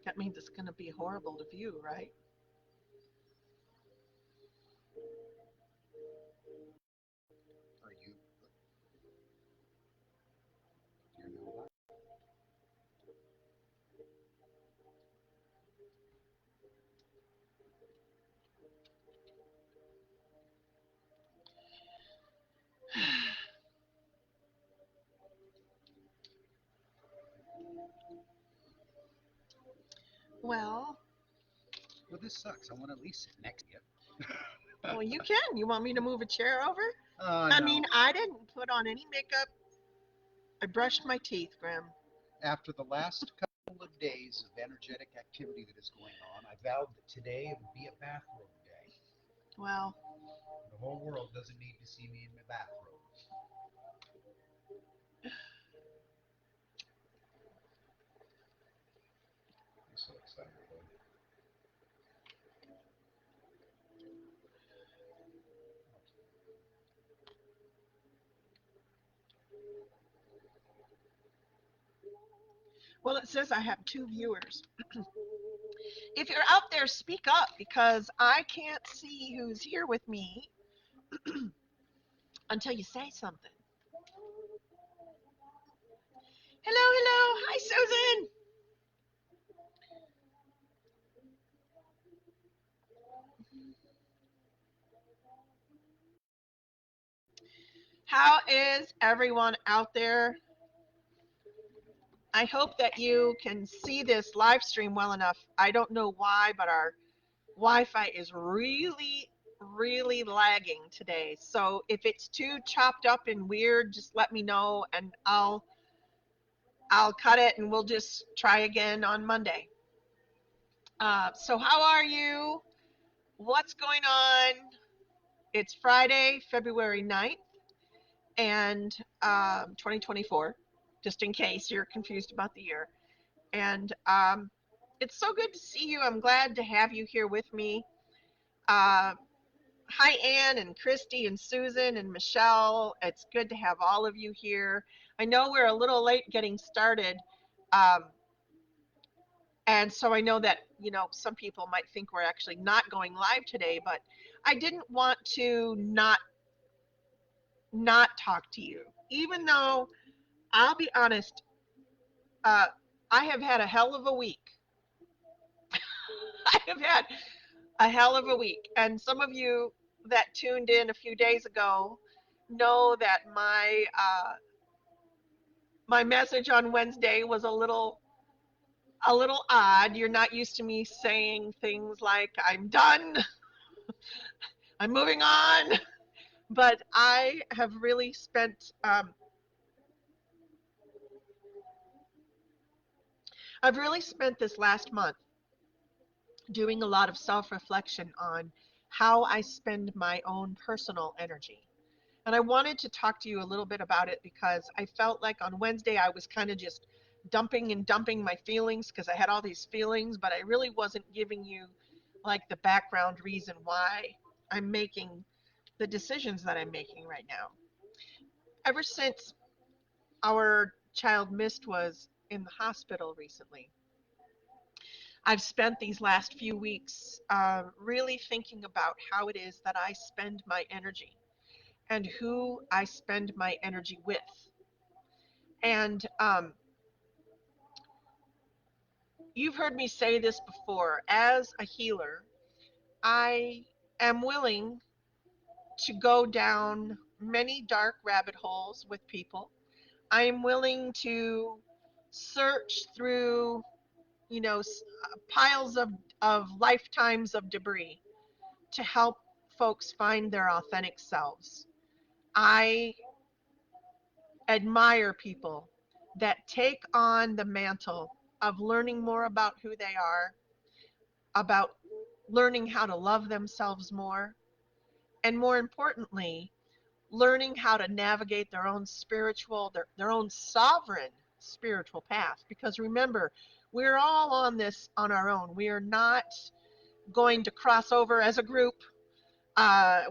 That means it's going to be horrible to view, right? Are you? You're not. Well, Well, this sucks. I want to at least sit next to you. well, you can. You want me to move a chair over? I mean, No. I didn't put on any makeup. I brushed my teeth, Graham. After the last couple of days of energetic activity that is going on, I vowed that today would be a bathrobe day. Well, The whole world doesn't need to see me in my bathrobe. I'm so excited. well, it says I have two viewers. If you're out there, speak up because I can't see who's here with me until you say something. Hello, hello. Hi, Susan. How is everyone out there? I hope that you can see this live stream well enough. I don't know why, but our Wi-Fi is really, really lagging today. So if it's too chopped up and weird, just let me know and I'll cut it and we'll just try again on Monday. So how are you? What's going on? It's Friday, February 9th, and 2024, just in case you're confused about the year. And it's so good to see you. I'm glad to have you here with me. Uh, Hi, Anne and Christy and Susan and Michelle. It's good to have all of you here. I know we're a little late getting started. Um, and so I know that, some people might think we're actually not going live today, but I didn't want to not talk to you. Even though I'll be honest, uh, I have had a hell of a week. I have had a hell of a week. And some of you that tuned in a few days ago know that my message on Wednesday was a little odd. You're not used to me saying things like I'm done, I'm moving on, but I have really spent I've really spent this last month doing a lot of self-reflection on how I spend my own personal energy. And I wanted to talk to you a little bit about it because I felt like on Wednesday I was kind of just dumping and dumping my feelings because I had all these feelings, but I really wasn't giving you like the background reason why I'm making the decisions that I'm making right now. Ever since our child Mist was in the hospital recently, I've spent these last few weeks really thinking about how it is that I spend my energy and who I spend my energy with. And you've heard me say this before. As a healer, I am willing to go down many dark rabbit holes with people. I am willing to search through, piles of lifetimes of debris to help folks find their authentic selves. I admire people that take on the mantle of learning more about who they are, about learning how to love themselves more, and more importantly, learning how to navigate their own their own sovereign spiritual path. Because remember, we're all on this on our own. We are not going to cross over as a group.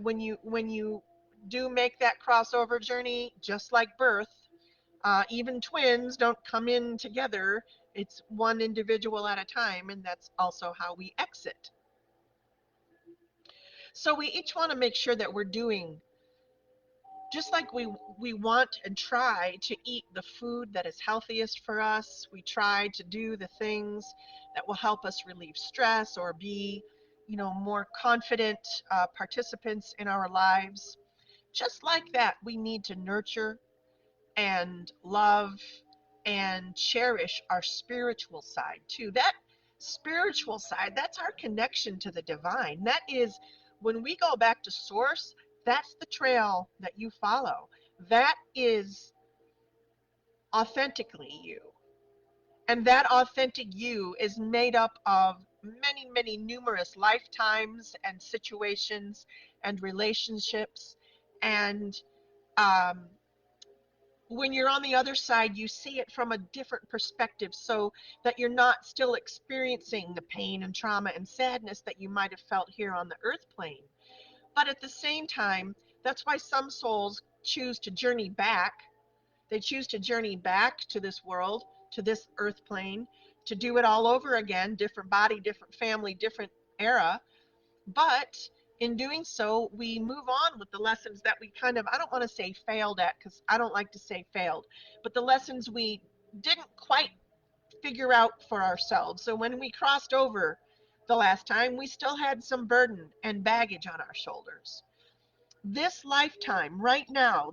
When you do make that crossover journey, just like birth, even twins don't come in together It's one individual at a time, and that's also how we exit. So we each want to make sure that we're doing just like we want and try to eat the food that is healthiest for us. We try to do the things that will help us relieve stress or be, more confident participants in our lives. Just like that, we need to nurture and love and cherish our spiritual side too. That spiritual side, that's our connection to the divine. That is, when we go back to source, that's the trail that you follow. That is authentically you. And that authentic you is made up of many, many numerous lifetimes and situations and relationships. And um, when you're on the other side, you see it from a different perspective so that you're not still experiencing the pain and trauma and sadness that you might have felt here on the earth plane. But at the same time, that's why some souls choose to journey back. They choose to journey back to this world, to this earth plane, to do it all over again, different body, different family, different era. But in doing so, we move on with the lessons that we kind of, I don't want to say failed at because I don't like to say failed, but the lessons we didn't quite figure out for ourselves. So when we crossed over the last time, we still had some burden and baggage on our shoulders. This lifetime, right now,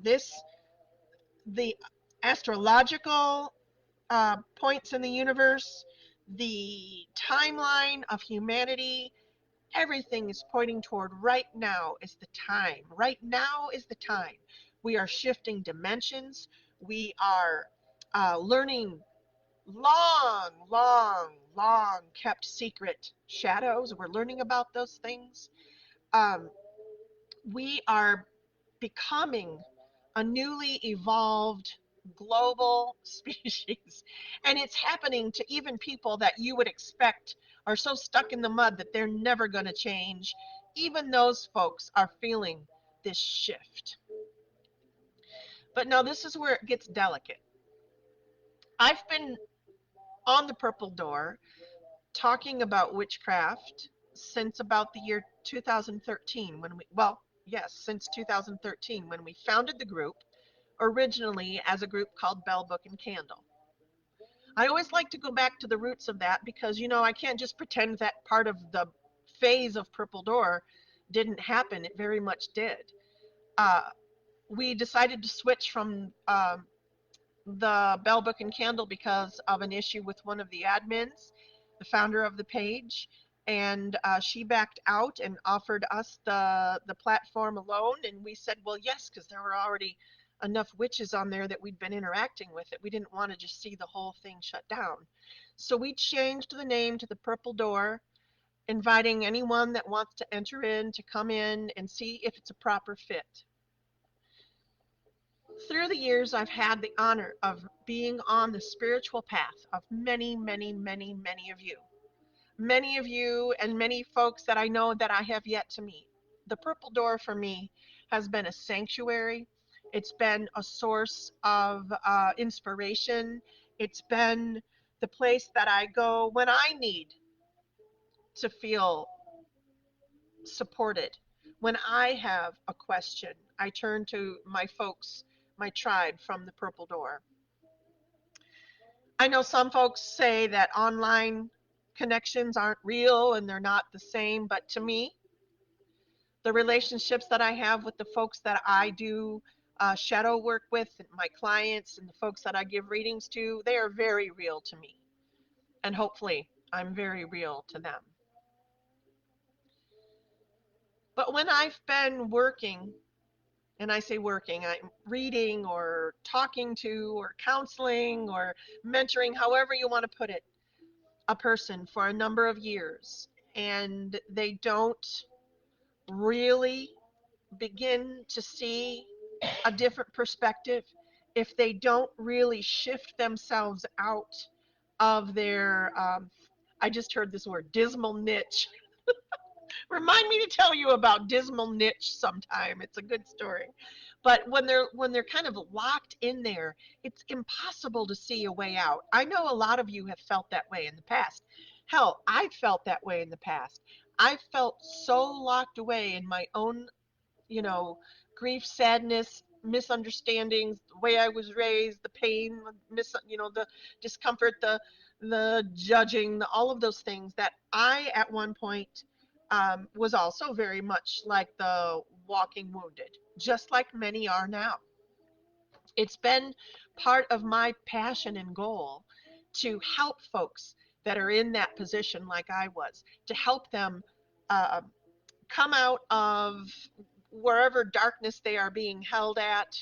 the astrological points in the universe, the timeline of humanity, everything is pointing toward right now is the time. Right now is the time. We are shifting dimensions. We are learning long kept secret shadows. We're learning about those things. Um, we are becoming a newly evolved global species. And it's happening to even people that you would expect are so stuck in the mud that they're never going to change. Even those folks are feeling this shift. But now this is where it gets delicate. I've been on the Purple Door talking about witchcraft since about the year 2013 when yes, since 2013 when we founded the group, originally as a group called Bell Book and Candle. I always like to go back to the roots of that because, I can't just pretend that part of the phase of Purple Door didn't happen. It very much did. Uh, we decided to switch from the Bell Book and Candle because of an issue with one of the admins, the founder of the page, and she backed out and offered us the platform alone, and we said, well, yes, because there were already enough witches on there that we'd been interacting with it. We didn't want to just see the whole thing shut down. So we changed the name to the Purple Door, inviting anyone that wants to enter in to come in and see if it's a proper fit. Through the years, I've had the honor of being on the spiritual path of many, many, many, many of you. Many of you and many folks that I know that I have yet to meet. The Purple Door for me has been a sanctuary. It's been a source of inspiration. It's been the place that I go when I need to feel supported. When I have a question, I turn to my folks, my tribe from the Purple Door. I know some folks say that online connections aren't real and they're not the same, but to me, the relationships that I have with the folks that I do shadow work with, and my clients and the folks that I give readings to, they are very real to me. And hopefully, I'm very real to them. But when I've been working, and I say working, I'm reading or talking to or counseling or mentoring, however you want to put it, a person for a number of years, and they don't really begin to see a different perspective, if they don't really shift themselves out of their, I just heard this word, dismal niche, Remind me to tell you about Dismal Niche sometime. It's a good story. But when they're kind of locked in there, it's impossible to see a way out. I know a lot of you have felt that way in the past. Hell, I felt that way in the past. I felt so locked away in my own, you know, grief, sadness, misunderstandings, the way I was raised, the pain, the discomfort, the judging, all of those things that I at one point was also very much like the walking wounded, just like many are now. It's been part of my passion and goal to help folks that are in that position like I was, to help them uh, come out of wherever darkness they are being held at,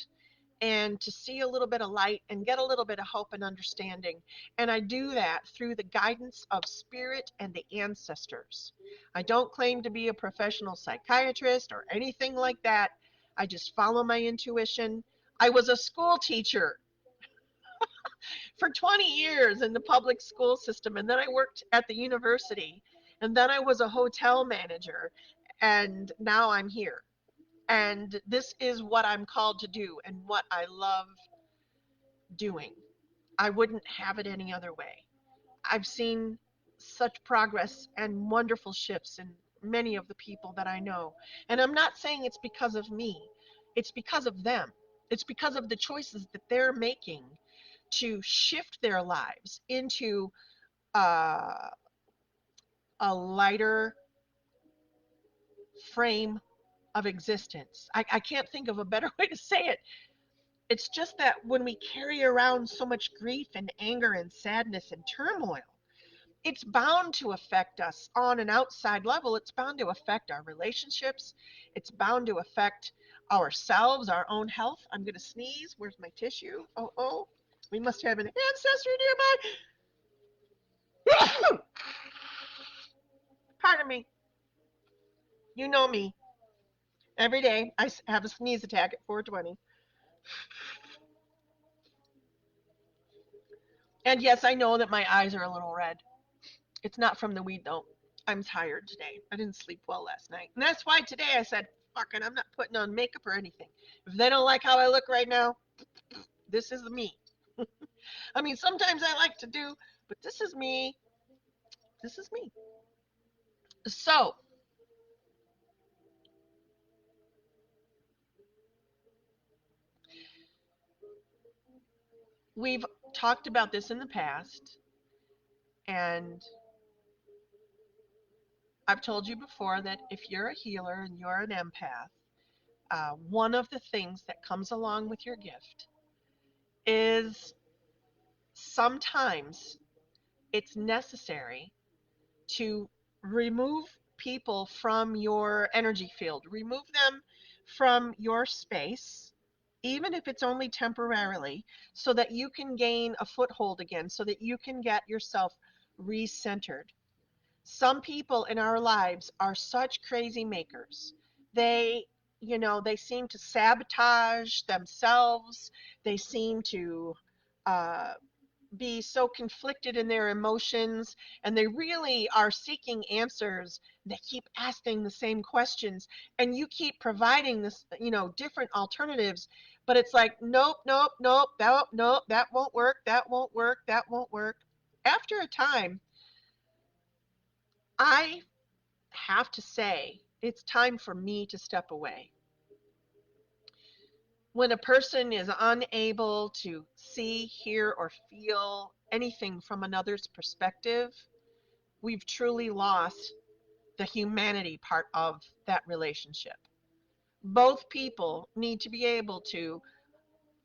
and to see a little bit of light and get a little bit of hope and understanding. And I do that through the guidance of spirit and the ancestors. I don't claim to be a professional psychiatrist or anything like that. I just follow my intuition. I was a school teacher for 20 years in the public school system, and then I worked at the university, and then I was a hotel manager, and now I'm here. And this is what I'm called to do and what I love doing. I wouldn't have it any other way. I've seen such progress and wonderful shifts in many of the people that I know. And I'm not saying it's because of me, it's because of them. It's because of the choices that they're making to shift their lives into uh, a lighter frame of existence. I can't think of a better way to say it. It's just that when we carry around so much grief and anger and sadness and turmoil, it's bound to affect us on an outside level. It's bound to affect our relationships. It's bound to affect ourselves, our own health. I'm going to sneeze. Where's my tissue? Oh, oh. We must have an ancestor nearby. Pardon me. You know me. Every day I have a sneeze attack at 4:20. And yes, I know that my eyes are a little red. It's not from the weed though. I'm tired today. I didn't sleep well last night. And that's why today I said, fuck it, I'm not putting on makeup or anything. If they don't like how I look right now, this is me. I mean, sometimes I like to do, but this is me. This is me. So, we've talked about this in the past, and I've told you before that if you're a healer and you're an empath, one of the things that comes along with your gift is sometimes it's necessary to remove people from your energy field, remove them from your space, even if it's only temporarily, so that you can gain a foothold again, so that you can get yourself recentered. Some people in our lives are such crazy makers. They, they seem to sabotage themselves. They seem to uh, be so conflicted in their emotions, and they really are seeking answers. They keep asking the same questions, and you keep providing this, different alternatives, but it's like, nope, nope, nope, nope, nope, that won't work, that won't work, that won't work. After a time, I have to say it's time for me to step away. When a person is unable to see, hear, or feel anything from another's perspective, we've truly lost the humanity part of that relationship. Both people need to be able to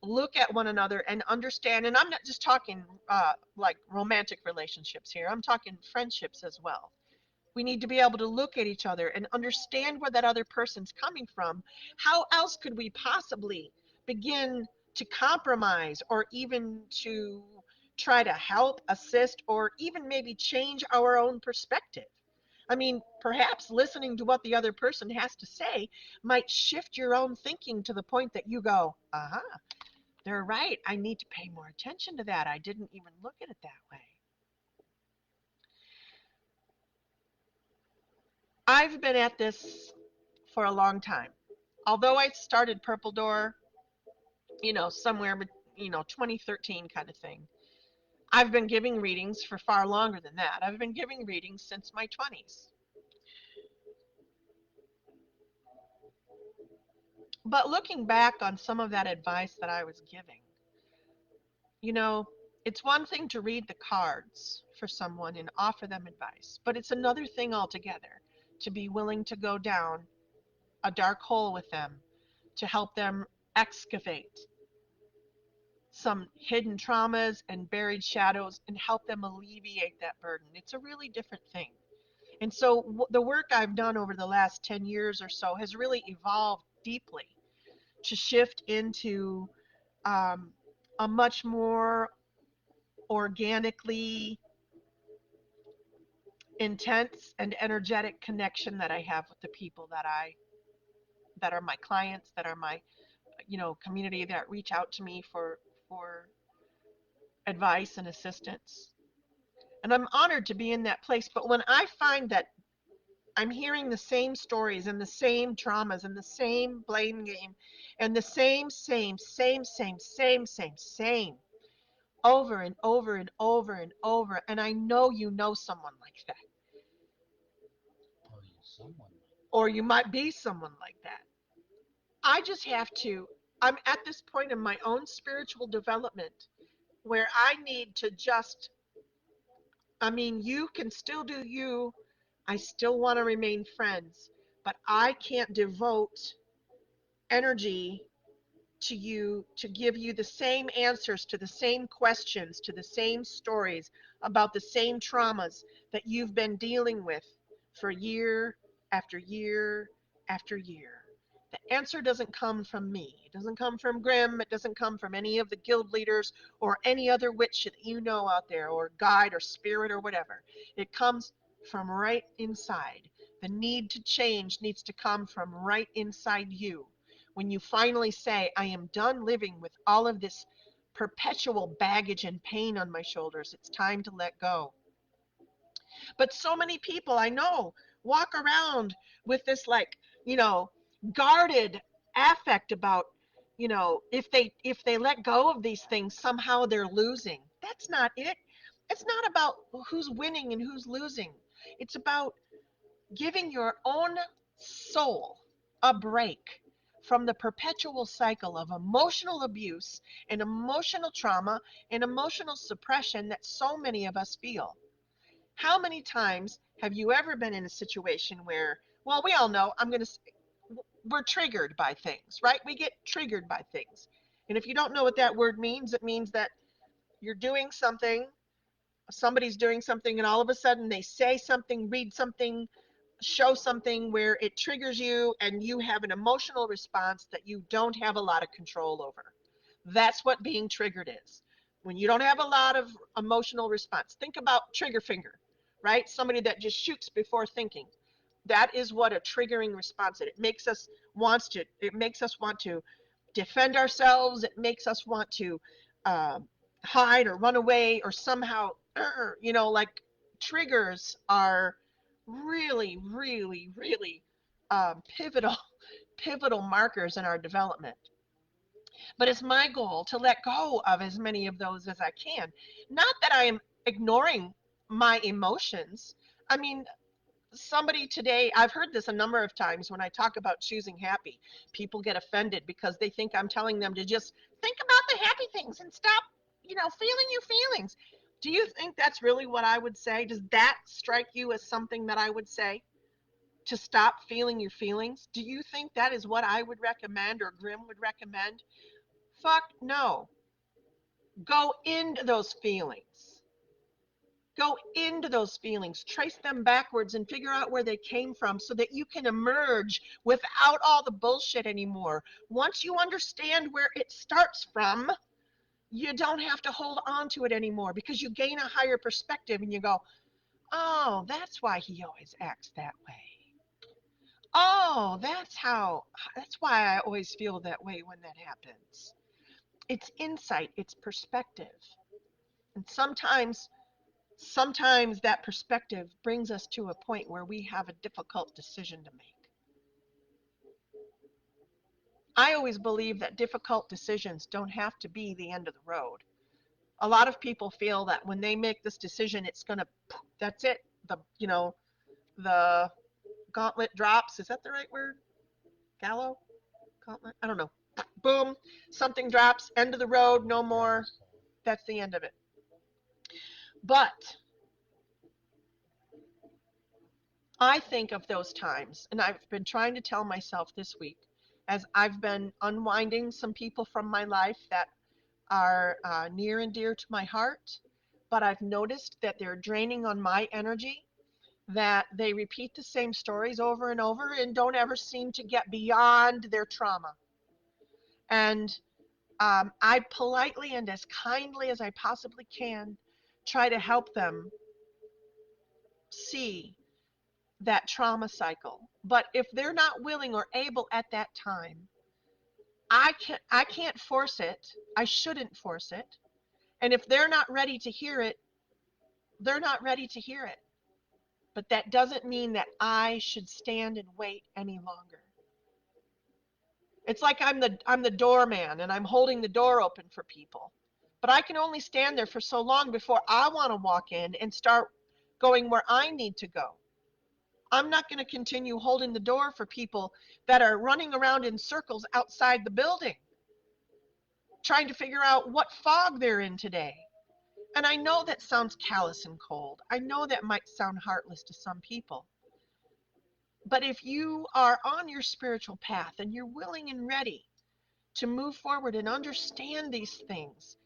look at one another and understand. And I'm not just talking like romantic relationships here, I'm talking friendships as well. We need to be able to look at each other and understand where that other person's coming from. How else could we possibly begin to compromise or even to try to help, assist, or even maybe change our own perspective? I mean, perhaps listening to what the other person has to say might shift your own thinking to the point that you go, aha, they're right. I need to pay more attention to that. I didn't even look at it that way. I've been at this for a long time. Although I started Purple Door, somewhere, 2013 kind of thing. I've been giving readings for far longer than that. I've been giving readings since my 20s. But looking back on some of that advice that I was giving, you know, it's one thing to read the cards for someone and offer them advice, but it's another thing altogether to be willing to go down a dark hole with them to help them excavate some hidden traumas and buried shadows and help them alleviate that burden. It's a really different thing. And so the work I've done over the last 10 years or so has really evolved deeply to shift into um, a much more organically intense and energetic connection that I have with the people that are my clients, that are my community that reach out to me for advice and assistance. And I'm honored to be in that place. But when I find that I'm hearing the same stories and the same traumas and the same blame game and the same over and over and over and over. And I know you know someone like that, Or you someone or you might be someone like that. I just have to, I'm at this point in my own spiritual development where I need to just, you can still do you. I still want to remain friends, but I can't devote energy to you to give you the same answers to the same questions, to the same stories about the same traumas that you've been dealing with for year after year after year. The answer doesn't come from me. It doesn't come from Grimm. It doesn't come from any of the guild leaders or any other witch that you know out there, or guide or spirit or whatever. It comes from right inside. The need to change needs to come from right inside you. When you finally say, I am done living with all of this perpetual baggage and pain on my shoulders, it's time to let go. But so many people I know walk around with this, like, you know, guarded affect about, if they let go of these things, somehow they're losing. That's not it. It's not about who's winning and who's losing. It's about giving your own soul a break from the perpetual cycle of emotional abuse and emotional trauma and emotional suppression that so many of us feel. How many times have you ever been in a situation where, well, we all know, we're triggered by things, right? We get triggered by things. And if you don't know what that word means, it means that you're doing something, somebody's doing something, and all of a sudden they say something, read something, show something where it triggers you and you have an emotional response that you don't have a lot of control over. That's what being triggered is. When you don't have a lot of emotional response, think about trigger finger, right? Somebody that just shoots before thinking. That is what a triggering response is. It makes us want to defend ourselves. It makes us want to uh, hide or run away or somehow, like, triggers are really, really, really pivotal, pivotal markers in our development. But it's my goal to let go of as many of those as I can. Not that I am ignoring my emotions. I mean, somebody today, I've heard this a number of times when I talk about choosing happy. People get offended because they think I'm telling them to just think about the happy things and stop, feeling your feelings. Do you think that's really what I would say? Does that strike you as something that I would say? To stop feeling your feelings? Do you think that is what I would recommend or Grimm would recommend? Fuck no. Go into those feelings. Go into those feelings, trace them backwards, and figure out where they came from so that you can emerge without all the bullshit anymore. Once you understand where it starts from, you don't have to hold on to it anymore because you gain a higher perspective and you go, oh, that's why he always acts that way. Oh, that's why I always feel that way when that happens. It's insight, it's perspective. And sometimes sometimes that perspective brings us to a point where we have a difficult decision to make. I always believe that difficult decisions don't have to be the end of the road. A lot of people feel that when they make this decision, it's going to, that's it. The gauntlet drops. Is that the right word? Gallow? Gauntlet? I don't know. Boom, something drops, end of the road, no more. That's the end of it. But I think of those times, and I've been trying to tell myself this week, as I've been unwinding some people from my life that are near and dear to my heart, but I've noticed that they're draining on my energy, that they repeat the same stories over and over and don't ever seem to get beyond their trauma. And I politely and as kindly as I possibly can try to help them see that trauma cycle. But if they're not willing or able at that time, I can't force it. I shouldn't force it. And if they're not ready to hear it, they're not ready to hear it. But that doesn't mean that I should stand and wait any longer. It's like I'm the doorman and I'm holding the door open for people. But I can only stand there for so long before I want to walk in and start going where I need to go. I'm not going to continue holding the door for people that are running around in circles outside the building, trying to figure out what fog they're in today. And I know that sounds callous and cold. I know that might sound heartless to some people. But if you are on your spiritual path and you're willing and ready to move forward and understand these things,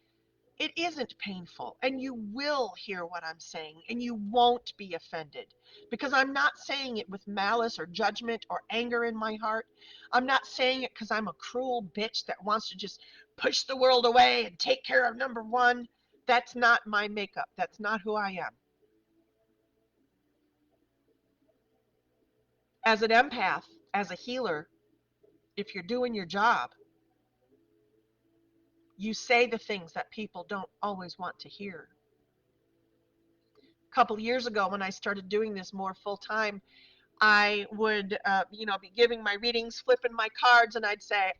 it isn't painful, and you will hear what I'm saying, and you won't be offended, because I'm not saying it with malice or judgment or anger in my heart. I'm not saying it because I'm a cruel bitch that wants to just push the world away and take care of number one. That's not my makeup. That's not who I am. As an empath, as a healer, if you're doing your job, you say the things that people don't always want to hear. A couple years ago, when I started doing this more full time, I would, be giving my readings, flipping my cards, and I'd say,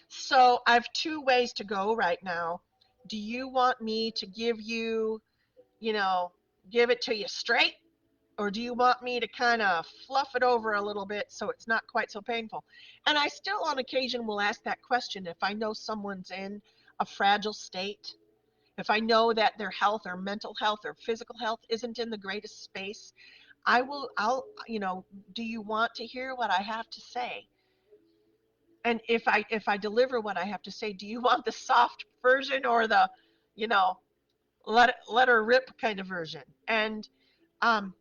so I have two ways to go right now. Do you want me to give you, you know, give it to you straight? Or do you want me to kind of fluff it over a little bit so it's not quite so painful? And I still, on occasion, will ask that question if I know someone's in a fragile state, if I know that their health or mental health or physical health isn't in the greatest space. Do you want to hear what I have to say? And if I deliver what I have to say, do you want the soft version or the, you know, let her rip kind of version? And um,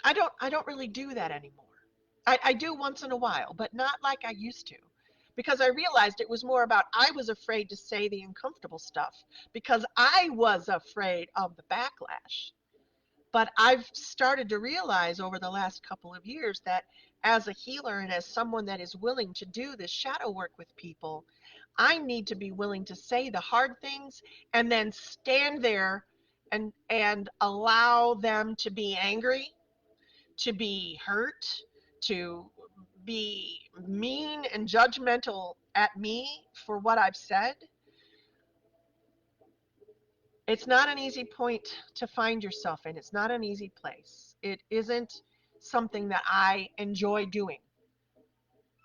I don't really do that anymore. I do once in a while, but not like I used to. Because I realized it was more about I was afraid to say the uncomfortable stuff because I was afraid of the backlash. But I've started to realize over the last couple of years that as a healer and as someone that is willing to do this shadow work with people, I need to be willing to say the hard things and then stand there and allow them to be angry, to be hurt, to be mean and judgmental at me for what I've said. It's not an easy point to find yourself in. It's not an easy place. It isn't something that I enjoy doing.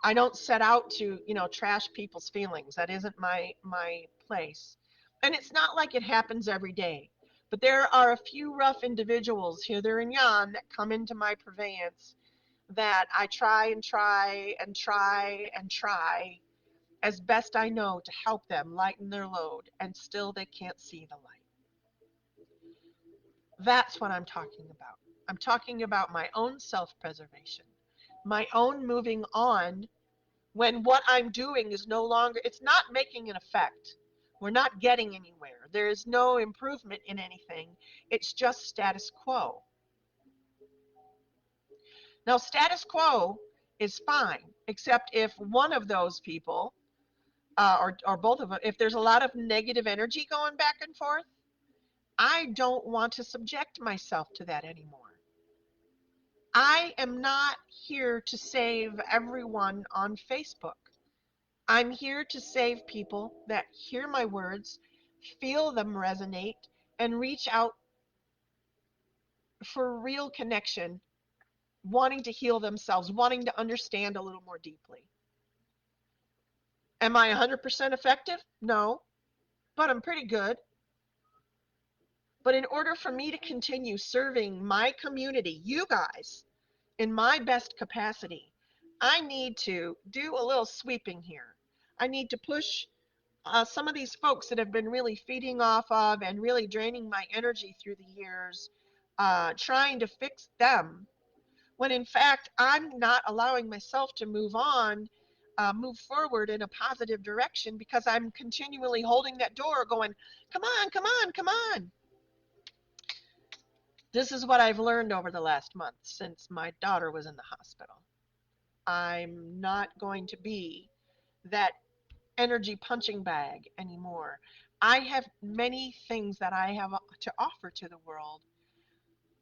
I don't set out to, trash people's feelings. That isn't my place. And it's not like it happens every day. But there are a few rough individuals hither and yon that come into my purveyance that I try and try and try and try as best I know to help them lighten their load, and still they can't see the light. That's what I'm talking about. I'm talking about my own self preservation, my own moving on when what I'm doing is no longer, it's not making an effect. We're not getting anywhere. There is no improvement in anything. It's just status quo. Now, status quo is fine, except if one of those people or both of them, if there's a lot of negative energy going back and forth, I don't want to subject myself to that anymore. I am not here to save everyone on Facebook. I'm here to save people that hear my words, feel them resonate, and reach out for real connection, wanting to heal themselves, wanting to understand a little more deeply. Am I 100% effective? No, but I'm pretty good. But in order for me to continue serving my community, you guys, in my best capacity, I need to do a little sweeping here. I need to push some of these folks that have been really feeding off of and really draining my energy through the years, trying to fix them, when in fact I'm not allowing myself to move on, move forward in a positive direction because I'm continually holding that door going, come on, come on, come on. This is what I've learned over the last month since my daughter was in the hospital. I'm not going to be that energy punching bag anymore. I have many things that I have to offer to the world,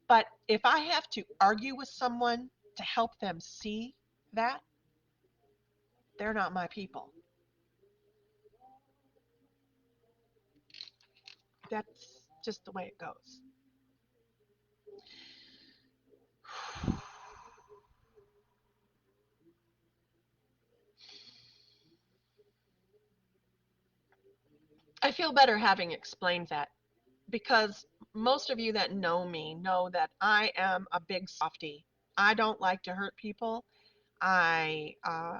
but if I have to argue with someone to help them see that, they're not my people. That's just the way it goes. I feel better having explained that because most of you that know me know that I am a big softie. I don't like to hurt people. I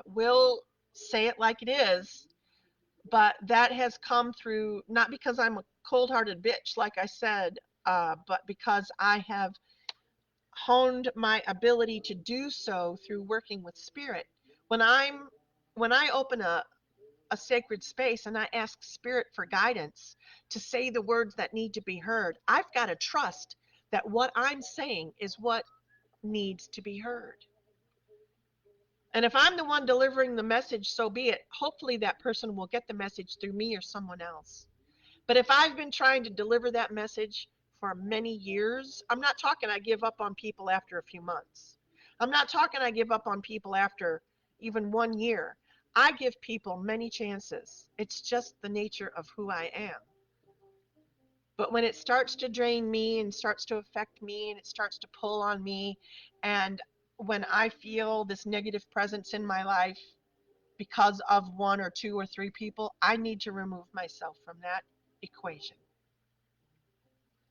will say it like it is, but that has come through not because I'm a cold hearted bitch, like I said, but because I have honed my ability to do so through working with spirit. When I'm when I open a sacred space and I ask spirit for guidance to say the words that need to be heard, I've got to trust that what I'm saying is what needs to be heard. And if I'm the one delivering the message, so be it. Hopefully that person will get the message through me or someone else. But if I've been trying to deliver that message for many years, I'm not talking I give up on people after a few months. I'm not talking I give up on people after even 1 year. I give people many chances. It's just the nature of who I am. But when it starts to drain me and starts to affect me and it starts to pull on me, and when I feel this negative presence in my life because of one or two or three people, I need to remove myself from that equation.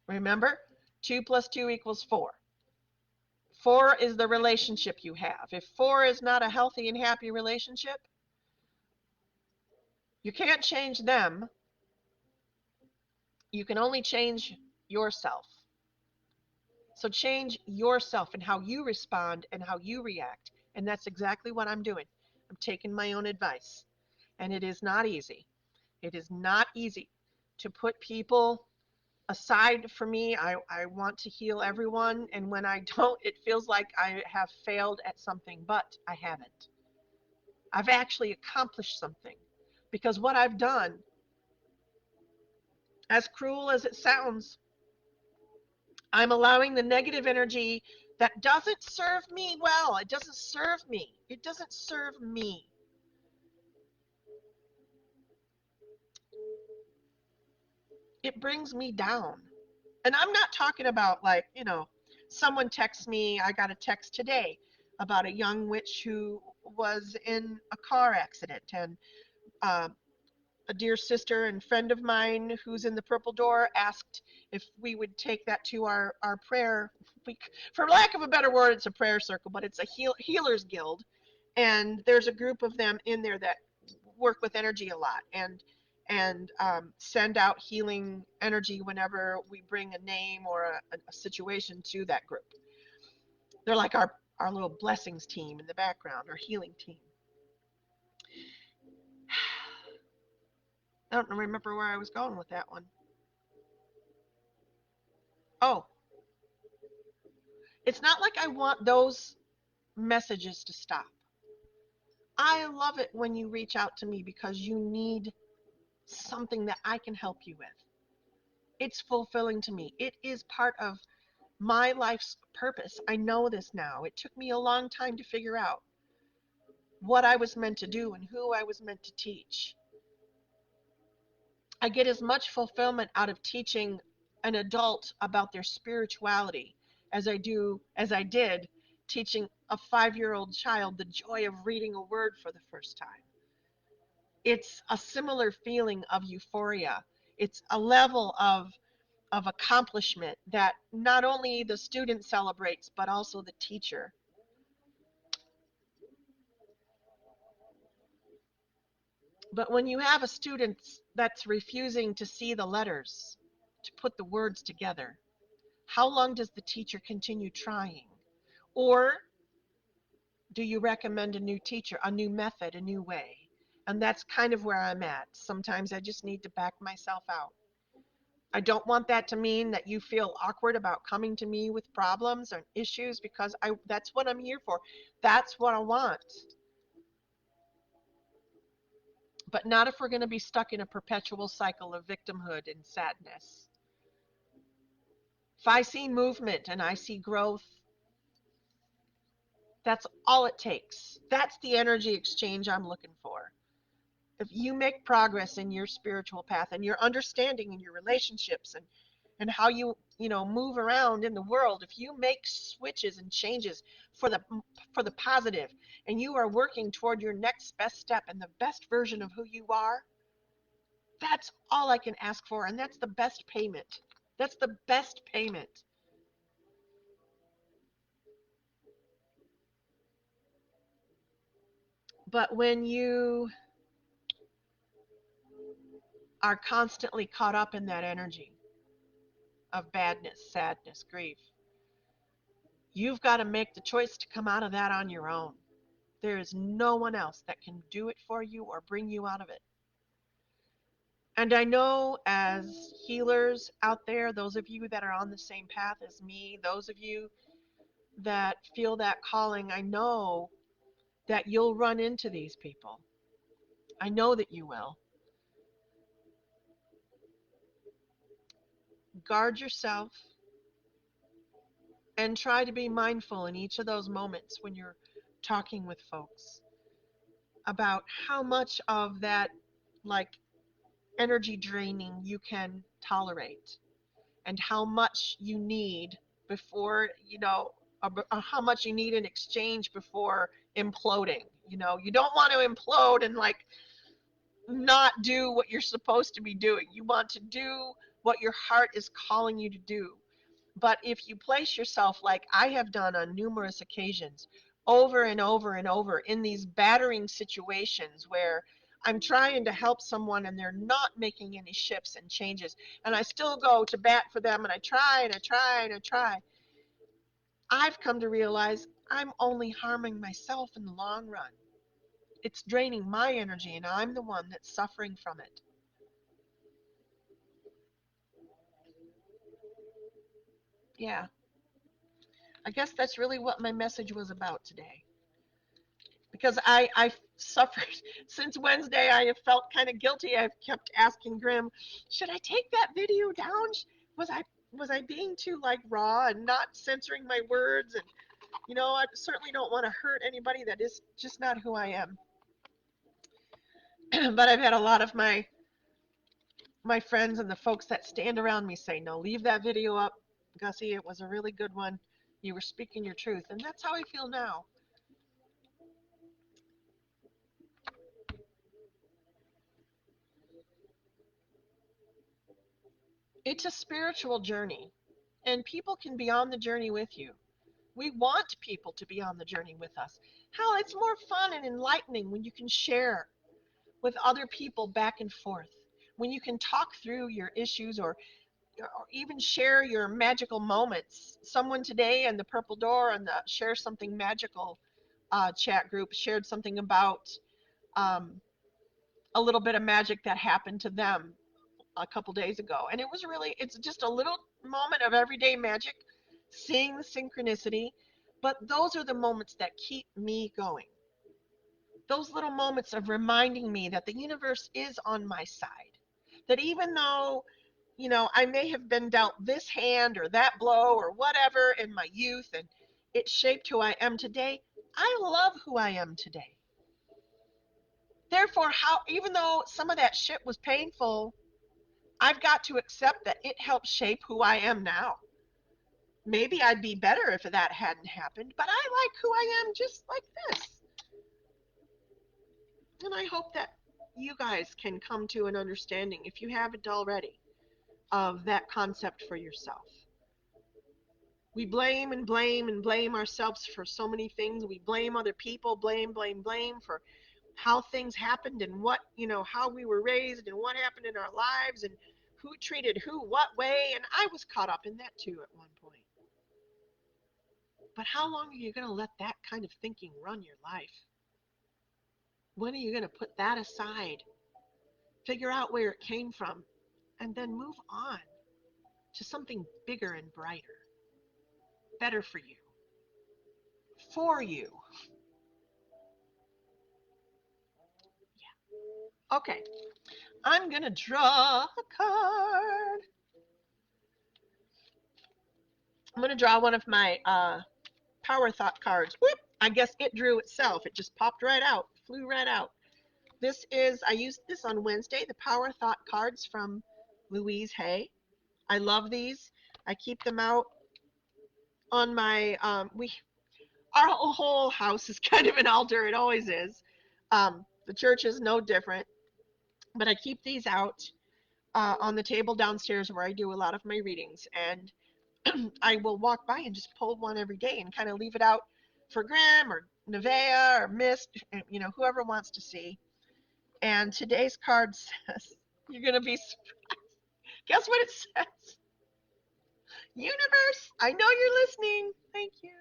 Remember, 2 plus 2 equals 4. 4 is the relationship you have. If 4 is not a healthy and happy relationship, you can't change them. You can only change yourself. So change yourself and how you respond and how you react. And that's exactly what I'm doing. I'm taking my own advice. And it is not easy. It is not easy to put people aside for me. I want to heal everyone. And when I don't, it feels like I have failed at something, but I haven't. I've actually accomplished something because what I've done, as cruel as it sounds, I'm allowing the negative energy that doesn't serve me well. It doesn't serve me. It doesn't serve me. It brings me down. And I'm not talking about like, someone texts me. I got a text today about a young witch who was in a car accident. And uh, a dear sister and friend of mine who's in the Purple Door asked if we would take that to our prayer. For lack of a better word, it's a prayer circle, but it's a healers guild. And there's a group of them in there that work with energy a lot and send out healing energy whenever we bring a name or a situation to that group. They're like our little blessings team in the background, our healing team. I don't remember where I was going with that one. Oh, it's not like I want those messages to stop. I love it when you reach out to me because you need something that I can help you with. It's fulfilling to me. It is part of my life's purpose. I know this now. It took me a long time to figure out what I was meant to do and who I was meant to teach. I get as much fulfillment out of teaching an adult about their spirituality as I did teaching a 5-year-old child the joy of reading a word for the first time. It's a similar feeling of euphoria. It's a level of accomplishment that not only the student celebrates but also the teacher. But when you have a student that's refusing to see the letters, to put the words together, how long does the teacher continue trying? Or do you recommend a new teacher, a new method, a new way? And that's kind of where I'm at. Sometimes I just need to back myself out. I don't want that to mean that you feel awkward about coming to me with problems or issues because that's what I'm here for. That's what I want. But not if we're going to be stuck in a perpetual cycle of victimhood and sadness. If I see movement and I see growth, that's all it takes. That's the energy exchange I'm looking for. If you make progress in your spiritual path and your understanding in your relationships and how you move around in the world, if you make switches and changes for the positive and you are working toward your next best step and the best version of who you are, that's all I can ask for, and that's the best payment. That's the best payment. But when you are constantly caught up in that energy of badness, sadness, grief, you've got to make the choice to come out of that on your own. There is no one else that can do it for you or bring you out of it. And I know as healers out there, those of you that are on the same path as me, those of you that feel that calling, I know that you'll run into these people. I know that you will. Guard yourself and try to be mindful in each of those moments when you're talking with folks about how much of that, like, energy draining you can tolerate and how much you need before, how much you need in exchange before imploding. You don't want to implode and, like, not do what you're supposed to be doing. You want to do what your heart is calling you to do. But if you place yourself, like I have done on numerous occasions, over and over and over in these battering situations where I'm trying to help someone and they're not making any shifts and changes, and I still go to bat for them and I try and I try and I try, I've come to realize I'm only harming myself in the long run. It's draining my energy and I'm the one that's suffering from it. Yeah, I guess that's really what my message was about today. Because I suffered since Wednesday. I have felt kind of guilty. I've kept asking Grim, should I take that video down? Was I was I being too, like, raw and not censoring my words? And I certainly don't want to hurt anybody. That is just not who I am. But I've had a lot of my friends and the folks that stand around me say, no, leave that video up, Gussie. It was a really good one. You were speaking your truth, and that's how I feel now. It's a spiritual journey, and people can be on the journey with you. We want people to be on the journey with us. Hell, it's more fun and enlightening when you can share with other people back and forth, when you can talk through your issues, or even share your magical moments. Someone today in the Purple Door and the Share Something Magical chat group shared something about um, a little bit of magic that happened to them a couple days ago. And it's just a little moment of everyday magic, seeing the synchronicity. But those are the moments that keep me going. Those little moments of reminding me that the universe is on my side. That even though, I may have been dealt this hand or that blow or whatever in my youth and it shaped who I am today, I love who I am today. Therefore, even though some of that shit was painful, I've got to accept that it helped shape who I am now. Maybe I'd be better if that hadn't happened, but I like who I am just like this. And I hope that you guys can come to an understanding, if you haven't already, of that concept for yourself. We blame and blame and blame ourselves for so many things. We blame other people, blame for how things happened and how we were raised and what happened in our lives and who treated who what way. And I was caught up in that too at one point. But how long are you going to let that kind of thinking run your life? When are you going to put that aside, figure out where it came from, and then move on to something bigger and brighter, better for you, for you? Yeah. Okay, I'm going to draw a card. I'm going to draw one of my power thought cards. Whoop! I guess it drew itself. It just popped right out, flew right out. I used this on Wednesday, the power thought cards from Louise Hay. I love these. I keep them out on my, our whole house is kind of an altar. It always is. The church is no different, but I keep these out on the table downstairs where I do a lot of my readings. And I will walk by and just pull one every day and kind of leave it out for Graham or Nevaeh or Mist, whoever wants to see. And today's card says, you're going to be surprised. Guess what it says? Universe, I know you're listening. Thank you.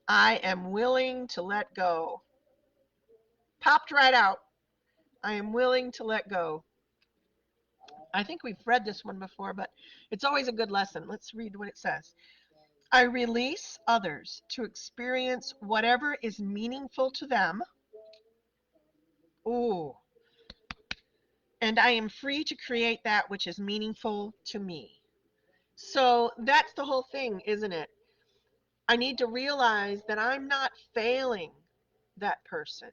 I am willing to let go. Popped right out. I am willing to let go. I think we've read this one before, but it's always a good lesson. Let's read what it says. I release others to experience whatever is meaningful to them. Ooh. And I am free to create that which is meaningful to me. So that's the whole thing, isn't it? I need to realize that I'm not failing that person.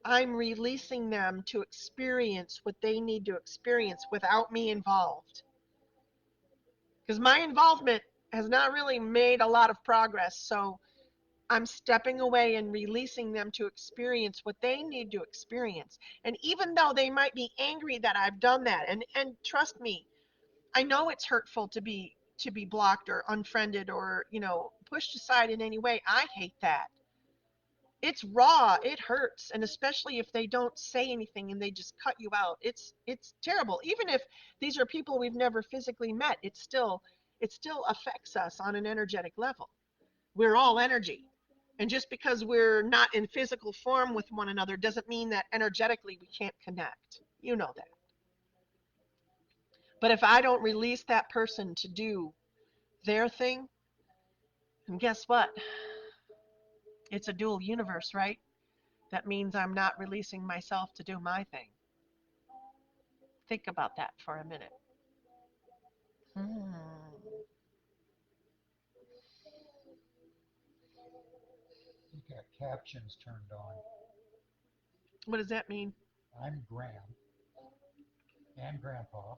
I'm releasing them to experience what they need to experience without me involved. Because my involvement has not really made a lot of progress. So I'm stepping away and releasing them to experience what they need to experience. And even though they might be angry that I've done that, and trust me, I know it's hurtful to be blocked or unfriended or, pushed aside in any way. I hate that. It's raw, it hurts, and especially if they don't say anything and they just cut you out. It's terrible. Even if these are people we've never physically met, it still affects us on an energetic level. We're all energy. And just because we're not in physical form with one another doesn't mean that energetically we can't connect. You know that. But if I don't release that person to do their thing, and guess what? It's a dual universe, right? That means I'm not releasing myself to do my thing. Think about that for a minute. Hmm. You got captions turned on. What does that mean? I'm Graham and Grandpa.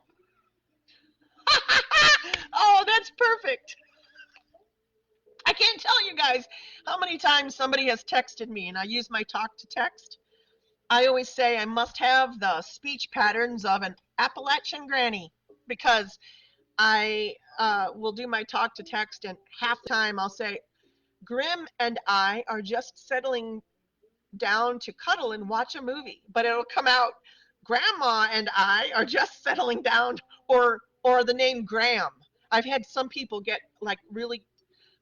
Oh, that's perfect. I can't tell you guys how many times somebody has texted me and I use my talk to text. I always say I must have the speech patterns of an Appalachian granny because I will do my talk to text, and half the time I'll say, Grim and I are just settling down to cuddle and watch a movie. But it'll come out, Grandma and I are just settling down, or the name Graham. I've had some people get like really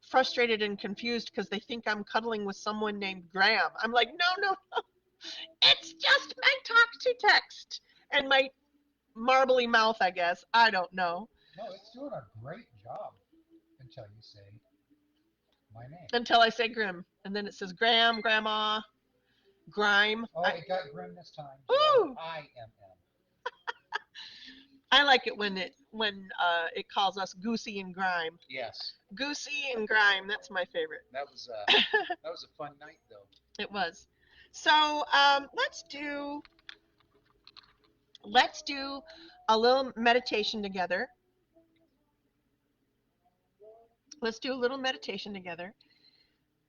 frustrated and confused because they think I'm cuddling with someone named Graham. I'm like, no, no, no. It's just my talk to text and my marbly mouth, I guess. I don't know. No, it's doing a great job until you say My name. until I say Grim, and then it says Graham, Grandma, Grime. Oh, it got grim this time. Ooh, Grimm. I like it when it calls us Goosey and Grime. Yes, Goosey and Grime. That's my favorite. that was that was a fun night though. It was. So let's do a little meditation together. Let's do a little meditation together.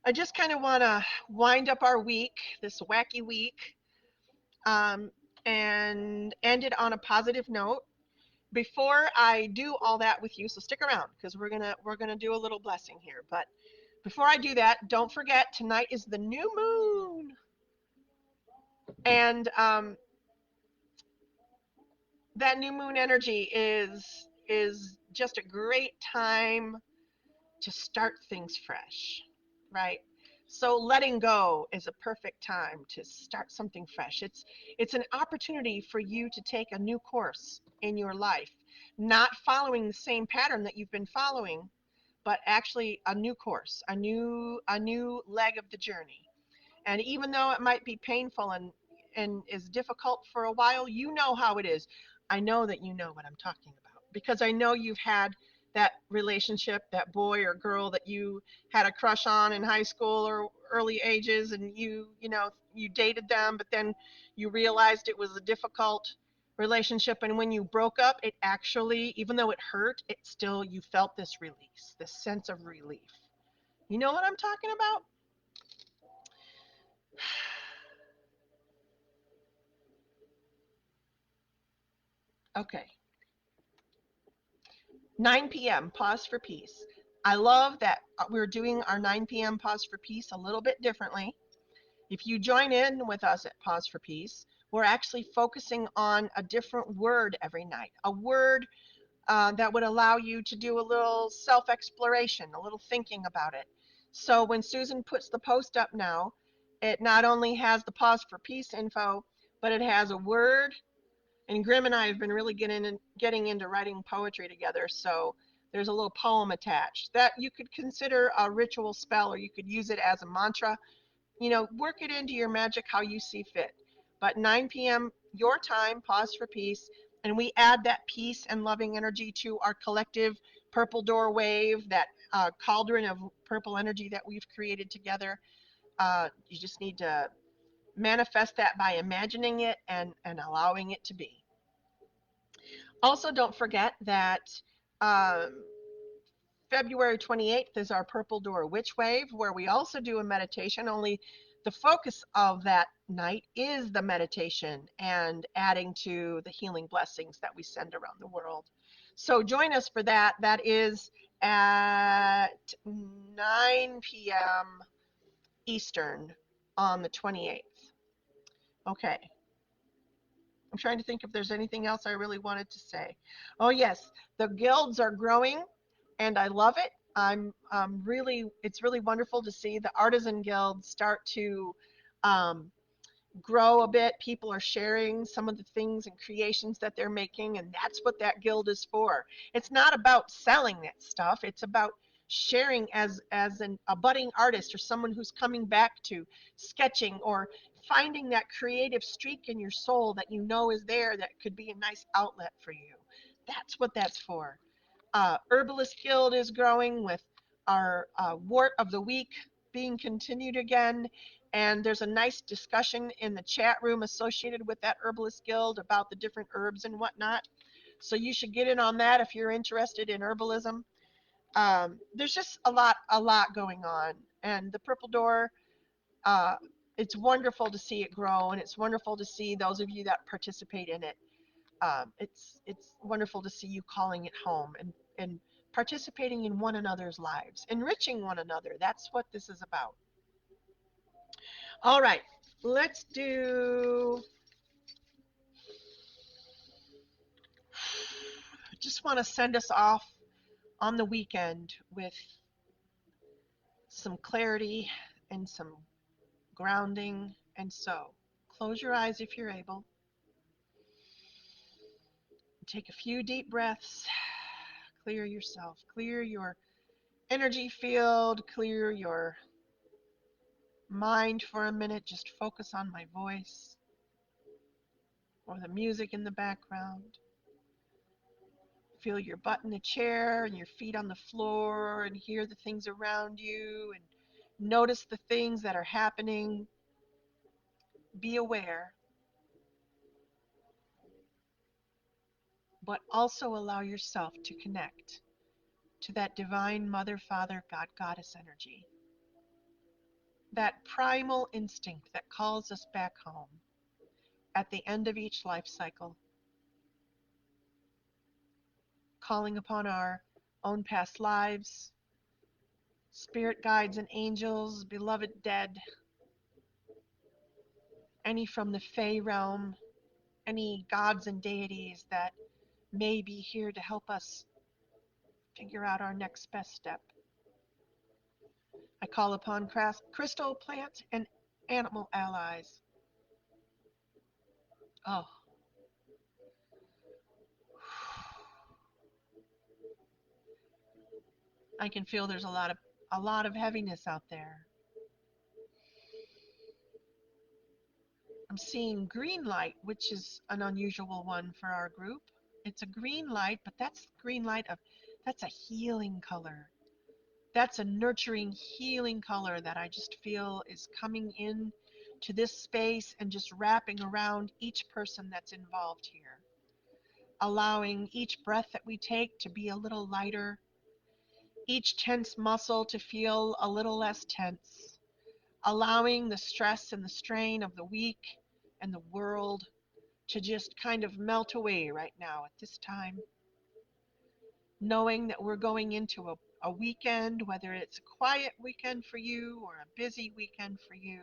I just kind of want to wind up our week, this wacky week, um, and end it on a positive note. Before I do all that with you, so stick around because we're gonna do a little blessing here. But before I do that, don't forget tonight is the new moon, and that new moon energy is just a great time to start things fresh, right? So letting go is a perfect time to start something fresh. It's an opportunity for you to take a new course in your life, not following the same pattern that you've been following, but actually a new course, a new leg of the journey. And even though it might be painful and is difficult for a while, you know how it is. I know that you know what I'm talking about because I know you've had that relationship, that boy or girl that you had a crush on in high school or early ages, and you dated them, but then you realized it was a difficult relationship, and when you broke up, it actually, even though it hurt, it still, you felt this release, this sense of relief. You know what I'm talking about? Okay. 9 p.m. Pause for Peace. I love that we're doing our 9 p.m. Pause for Peace a little bit differently. If you join in with us at Pause for Peace, we're actually focusing on a different word every night, a word that would allow you to do a little self exploration, a little thinking about it. So when Susan puts the post up now, it not only has the Pause for Peace info, but it has a word, and Grim and I have been really getting into writing poetry together. So there's a little poem attached that you could consider a ritual spell, or you could use it as a mantra. Work it into your magic how you see fit. But 9 p.m. your time, Pause for Peace, and we add that peace and loving energy to our collective purple door wave, that cauldron of purple energy that we've created together. You just need to manifest that by imagining it and allowing it to be. Also, don't forget that um, February 28th is our Purple Door Witch Wave, where we also do a meditation, only the focus of that night is the meditation and adding to the healing blessings that we send around the world. So join us for that. That is at 9 p.m. Eastern on the 28th. Okay. I'm trying to think if there's anything else I really wanted to say. Oh, yes, the guilds are growing and I love it. It's really wonderful to see the artisan guilds start to um, grow a bit. People are sharing some of the things and creations that they're making, and that's what that guild is for. It's not about selling that stuff. It's about sharing a budding artist or someone who's coming back to sketching, or finding that creative streak in your soul that you know is there that could be a nice outlet for you. That's what that's for. Herbalist Guild is growing with our wort of the week being continued again. And there's a nice discussion in the chat room associated with that Herbalist Guild about the different herbs and whatnot. So you should get in on that if you're interested in herbalism. There's just a lot going on. And the Purple Door, uh, it's wonderful to see it grow, and it's wonderful to see those of you that participate in it. It's wonderful to see you calling it home and participating in one another's lives, enriching one another. That's what this is about. All right, let's do. I just want to send us off on the weekend with some clarity and some grounding. And so, close your eyes if you're able. Take a few deep breaths. Clear yourself. Clear your energy field, clear your mind for a minute. Just focus on my voice or the music in the background. Feel your butt in a chair and your feet on the floor and hear the things around you and notice the things that are happening. Be aware, but also allow yourself to connect to that divine mother, father, God, goddess energy. That primal instinct that calls us back home at the end of each life cycle, calling upon our own past lives, spirit guides and angels, beloved dead, any from the Fey realm, any gods and deities that may be here to help us figure out our next best step. I call upon crystal, plant, and animal allies. Oh, I can feel there's a lot of heaviness out there. I'm seeing green light, which is an unusual one for our group. It's a green light, but that's green light of that's a healing color. That's a nurturing, healing color that I just feel is coming in to this space and just wrapping around each person that's involved here. Allowing each breath that we take to be a little lighter, each tense muscle to feel a little less tense, allowing the stress and the strain of the week and the world to just kind of melt away right now at this time, knowing that we're going into a weekend, whether it's a quiet weekend for you or a busy weekend for you.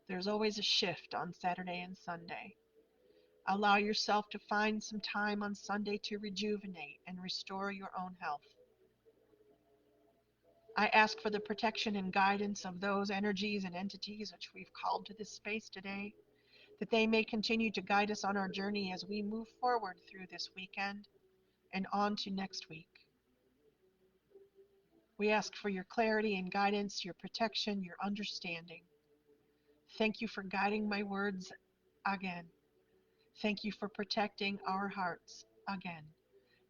There's always a shift on Saturday and Sunday. Allow yourself to find some time on Sunday to rejuvenate and restore your own health. I ask for the protection and guidance of those energies and entities which we've called to this space today, that they may continue to guide us on our journey as we move forward through this weekend and on to next week. We ask for your clarity and guidance, your protection, your understanding. Thank you for guiding my words again. Thank you for protecting our hearts again.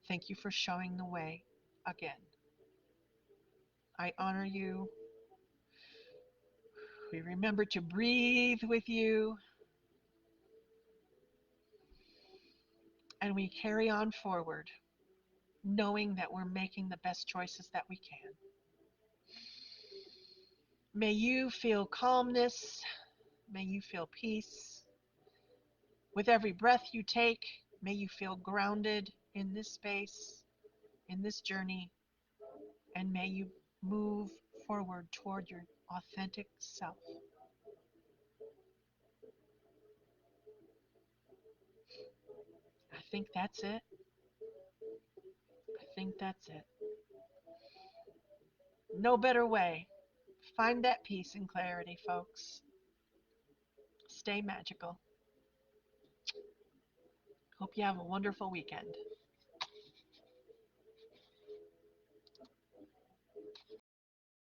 Thank you for showing the way again. I honor you. We remember to breathe with you, and we carry on forward, knowing that we're making the best choices that we can. May you feel calmness. May you feel peace. With every breath you take, may you feel grounded in this space, in this journey, and may you move forward toward your authentic self. I think that's it. I think that's it. No better way. Find that peace and clarity, folks. Stay magical. Hope you have a wonderful weekend.